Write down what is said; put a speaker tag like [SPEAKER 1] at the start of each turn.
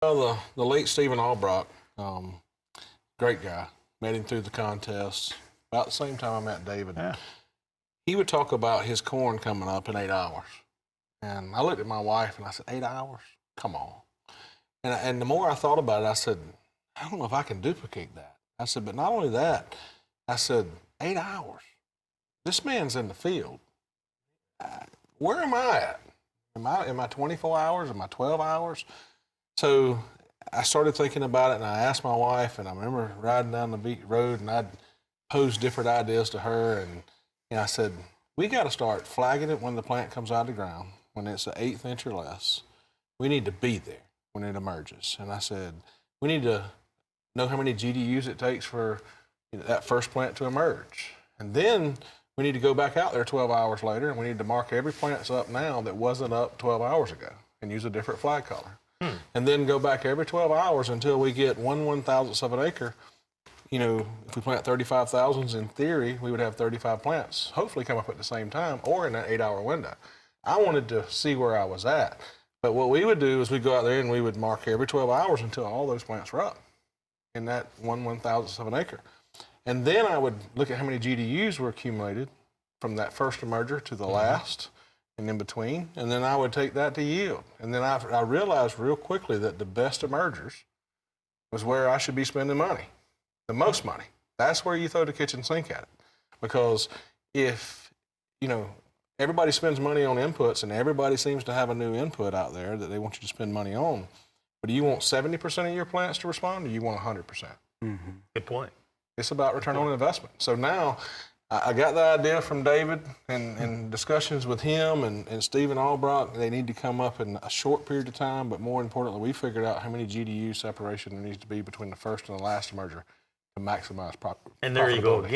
[SPEAKER 1] Well, the late Stephen Albrock, great guy. Met him through the contest. About the same time I met David.
[SPEAKER 2] Yeah.
[SPEAKER 1] He would talk about his corn coming up in 8 hours. And I looked at my wife and I said, 8 hours? Come on. And the more I thought about it, I said, I don't know if I can duplicate that. I said, but not only that, I said, 8 hours. This man's in the field. Where am I at? Am I 24 hours? Am I 12 hours? So I started thinking about it, and I asked my wife, and I remember riding down the road, and I'd posed different ideas to her, and I said, we got to start flagging it when the plant comes out of the ground, when it's an 1/8 inch or less. We need to be there when it emerges. And I said, we need to know how many GDUs it takes for that first plant to emerge. And then we need to go back out there 12 hours later, and we need to mark every plant that's up now that wasn't up 12 hours ago and use a different flag color. And then go back every 12 hours until we get 1/1000th of an acre. If we plant 35,000s, in theory, we would have 35 plants, hopefully come up at the same time or in that 8-hour window. I wanted to see where I was at. But what we would do is we'd go out there and we would mark every 12 hours until all those plants were up in that 1/1000th of an acre. And then I would look at how many GDUs were accumulated from that first emerger to the last and in between. And then I would take that to yield. And then I realized real quickly that the best emergers was where I should be spending money, the most money. That's where you throw the kitchen sink at it. Because if, everybody spends money on inputs and everybody seems to have a new input out there that they want you to spend money on, but do you want 70% of your plants to respond or do you want 100%?
[SPEAKER 2] Good point.
[SPEAKER 1] It's about return on investment. So now I got the idea from David and discussions with him and Stephen Albrock. They need to come up in a short period of time, but more importantly, we figured out how many GDU separation there needs to be between the first and the last emerger to maximize profitability.
[SPEAKER 2] And there you go again.